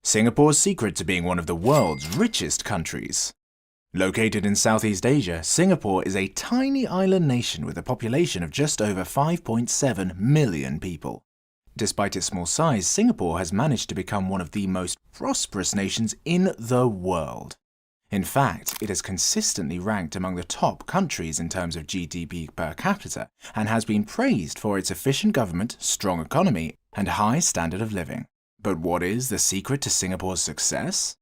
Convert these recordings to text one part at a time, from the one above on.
Singapore's secret to being one of the world's richest countries. Located in Southeast Asia, Singapore is a tiny island nation with a population of just over 5.7 million people. Despite its small size, Singapore has managed to become one of the most prosperous nations in the world. In fact, it has consistently ranked among the top countries in terms of GDP per capita and has been praised for its efficient government, strong economy, and high standard of living. But what is the secret to Singapore's success?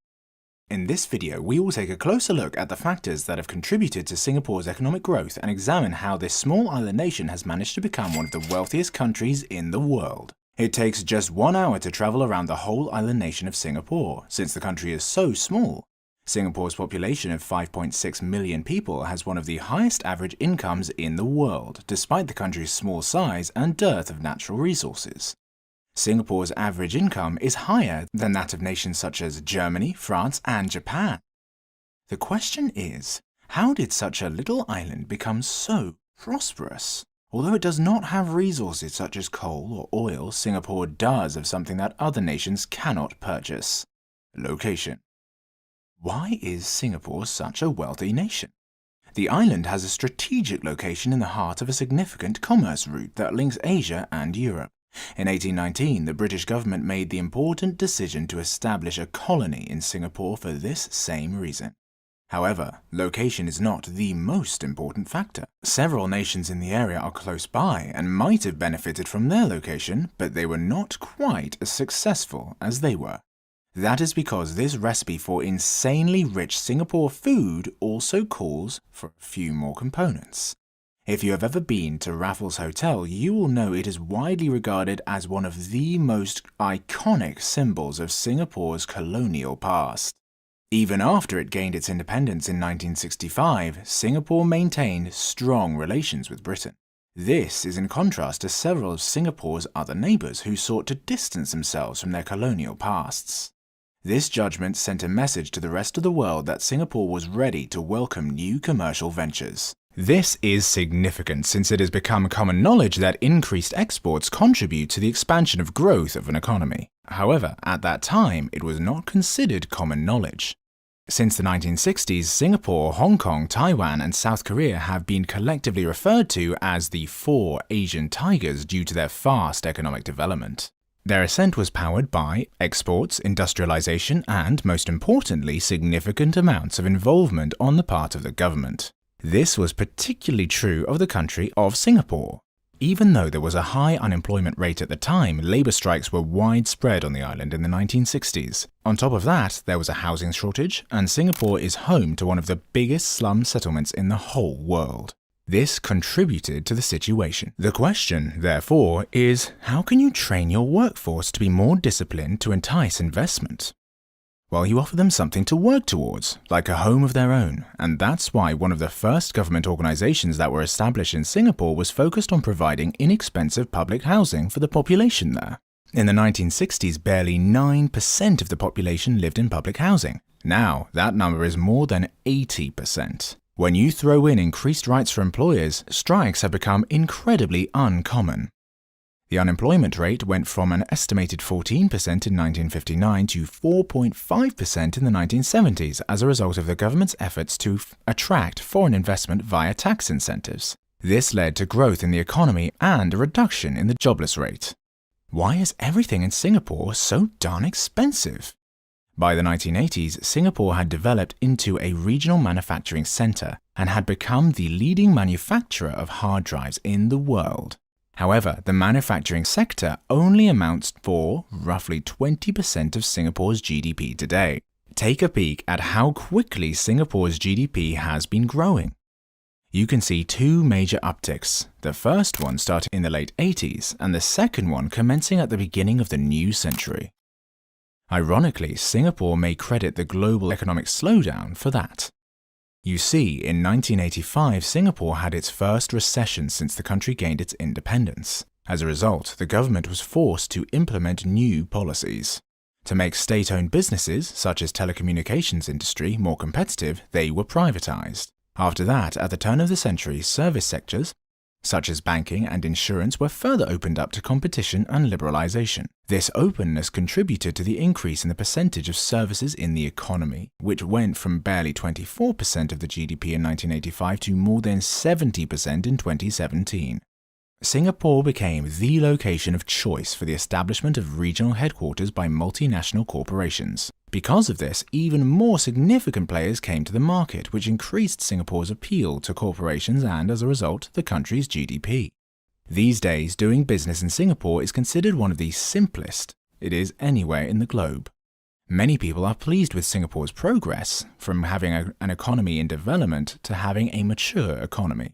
In this video, we will take a closer look at the factors that have contributed to Singapore's economic growth and examine how this small island nation has managed to become one of the wealthiest countries in the world. It takes just 1 hour to travel around the whole island nation of Singapore, since the country is so small. Singapore's population of 5.6 million people has one of the highest average incomes in the world, despite the country's small size and dearth of natural resources. Singapore's average income is higher than that of nations such as Germany, France, and Japan. The question is, how did such a little island become so prosperous? Although it does not have resources such as coal or oil, Singapore does have something that other nations cannot purchase: location. Why is Singapore such a wealthy nation? The island has a strategic location in the heart of a significant commerce route that links Asia and Europe. In 1819, the British government made the important decision to establish a colony in Singapore for this same reason. However, location is not the most important factor. Several nations in the area are close by and might have benefited from their location, but they were not quite as successful as they were. That is because this recipe for insanely rich Singapore food also calls for a few more components. If you have ever been to Raffles Hotel, you will know it is widely regarded as one of the most iconic symbols of Singapore's colonial past. Even after it gained its independence in 1965, Singapore maintained strong relations with Britain. This is in contrast to several of Singapore's other neighbours who sought to distance themselves from their colonial pasts. This judgment sent a message to the rest of the world that Singapore was ready to welcome new commercial ventures. This is significant since it has become common knowledge that increased exports contribute to the expansion of growth of an economy. However, at that time, it was not considered common knowledge. Since the 1960s, Singapore, Hong Kong, Taiwan, and South Korea have been collectively referred to as the 4 Asian Tigers due to their fast economic development. Their ascent was powered by exports, industrialization, and, most importantly, significant amounts of involvement on the part of the government. This was particularly true of the country of Singapore. Even though there was a high unemployment rate at the time, labour strikes were widespread on the island in the 1960s. On top of that, there was a housing shortage, and Singapore is home to one of the biggest slum settlements in the whole world. This contributed to the situation. The question, therefore, is how can you train your workforce to be more disciplined to entice investment? Well, you offer them something to work towards, like a home of their own, and that's why one of the first government organizations that were established in Singapore was focused on providing inexpensive public housing for the population there. In the 1960s, barely 9% of the population lived in public housing. Now, that number is more than 80%. When you throw in increased rights for employers, strikes have become incredibly uncommon. The unemployment rate went from an estimated 14% in 1959 to 4.5% in the 1970s as a result of the government's efforts to attract foreign investment via tax incentives. This led to growth in the economy and a reduction in the jobless rate. Why is everything in Singapore so darn expensive? By the 1980s, Singapore had developed into a regional manufacturing center and had become the leading manufacturer of hard drives in the world. However, the manufacturing sector only amounts for roughly 20% of Singapore's GDP today. Take a peek at how quickly Singapore's GDP has been growing. You can see 2 major upticks, the first one starting in the late 80s and the second one commencing at the beginning of the new century. Ironically, Singapore may credit the global economic slowdown for that. You see, in 1985, Singapore had its first recession since the country gained its independence. As a result, the government was forced to implement new policies. To make state-owned businesses, such as telecommunications industry, more competitive, they were privatized. After that, at the turn of the century, service sectors, such as banking and insurance, were further opened up to competition and liberalization. This openness contributed to the increase in the percentage of services in the economy, which went from barely 24% of the GDP in 1985 to more than 70% in 2017. Singapore became the location of choice for the establishment of regional headquarters by multinational corporations. Because of this, even more significant players came to the market, which increased Singapore's appeal to corporations and, as a result, the country's GDP. These days, doing business in Singapore is considered one of the simplest it is anywhere in the globe. Many people are pleased with Singapore's progress, from having an economy in development to having a mature economy.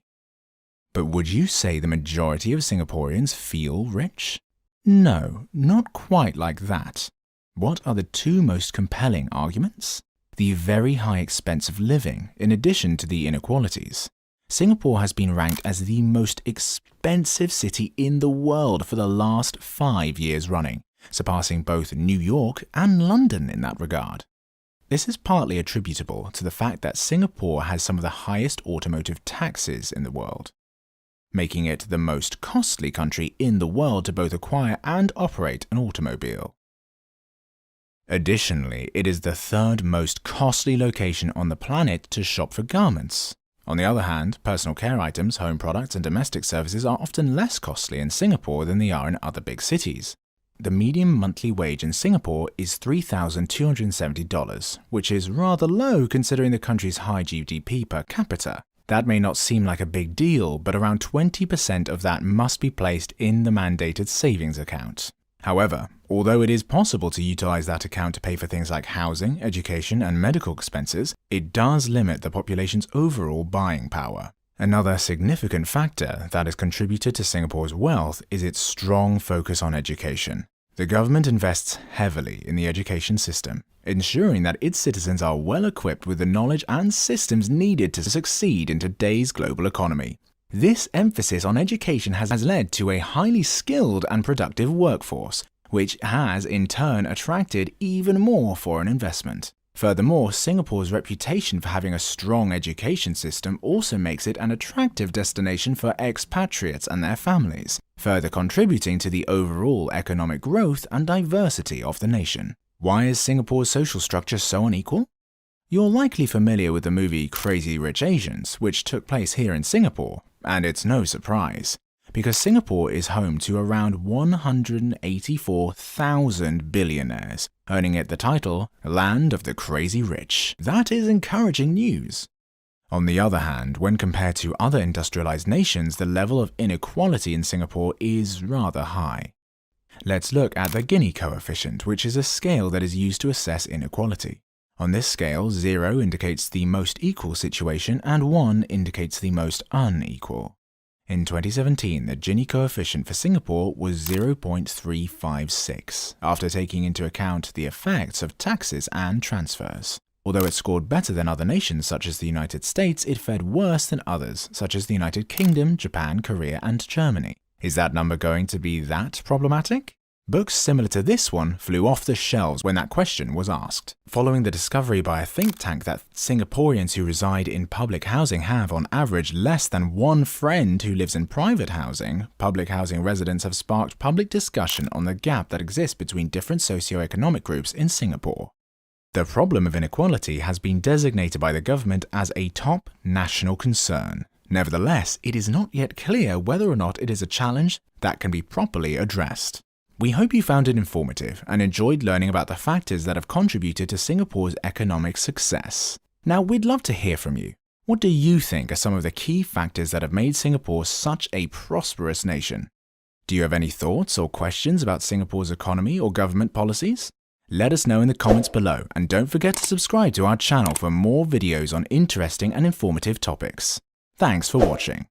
But would you say the majority of Singaporeans feel rich? No, not quite like that. What are the two most compelling arguments? The very high expense of living, in addition to the inequalities. Singapore has been ranked as the most expensive city in the world for the last 5 years running, surpassing both New York and London in that regard. This is partly attributable to the fact that Singapore has some of the highest automotive taxes in the world, making it the most costly country in the world to both acquire and operate an automobile. Additionally, it is the third most costly location on the planet to shop for garments. On the other hand, personal care items, home products, and domestic services are often less costly in Singapore than they are in other big cities. The median monthly wage in Singapore is $3,270, which is rather low considering the country's high GDP per capita. That may not seem like a big deal, but around 20% of that must be placed in the mandated savings account. However, although it is possible to utilize that account to pay for things like housing, education, and medical expenses, it does limit the population's overall buying power. Another significant factor that has contributed to Singapore's wealth is its strong focus on education. The government invests heavily in the education system, ensuring that its citizens are well equipped with the knowledge and systems needed to succeed in today's global economy. This emphasis on education has led to a highly skilled and productive workforce, which has in turn attracted even more foreign investment. Furthermore, Singapore's reputation for having a strong education system also makes it an attractive destination for expatriates and their families, further contributing to the overall economic growth and diversity of the nation. Why is Singapore's social structure so unequal? You're likely familiar with the movie Crazy Rich Asians, which took place here in Singapore, and it's no surprise, because Singapore is home to around 184,000 billionaires, earning it the title, Land of the Crazy Rich. That is encouraging news. On the other hand, when compared to other industrialized nations, the level of inequality in Singapore is rather high. Let's look at the Gini coefficient, which is a scale that is used to assess inequality. On this scale, 0 indicates the most equal situation and 1 indicates the most unequal. In 2017, the Gini coefficient for Singapore was 0.356, after taking into account the effects of taxes and transfers. Although it scored better than other nations such as the United States, it fared worse than others such as the United Kingdom, Japan, Korea, and Germany. Is that number going to be that problematic? Books similar to this one flew off the shelves when that question was asked. Following the discovery by a think tank that Singaporeans who reside in public housing have on average less than one friend who lives in private housing, public housing residents have sparked public discussion on the gap that exists between different socioeconomic groups in Singapore. The problem of inequality has been designated by the government as a top national concern. Nevertheless, it is not yet clear whether or not it is a challenge that can be properly addressed. We hope you found it informative and enjoyed learning about the factors that have contributed to Singapore's economic success. Now, we'd love to hear from you. What do you think are some of the key factors that have made Singapore such a prosperous nation? Do you have any thoughts or questions about Singapore's economy or government policies? Let us know in the comments below, and don't forget to subscribe to our channel for more videos on interesting and informative topics. Thanks for watching.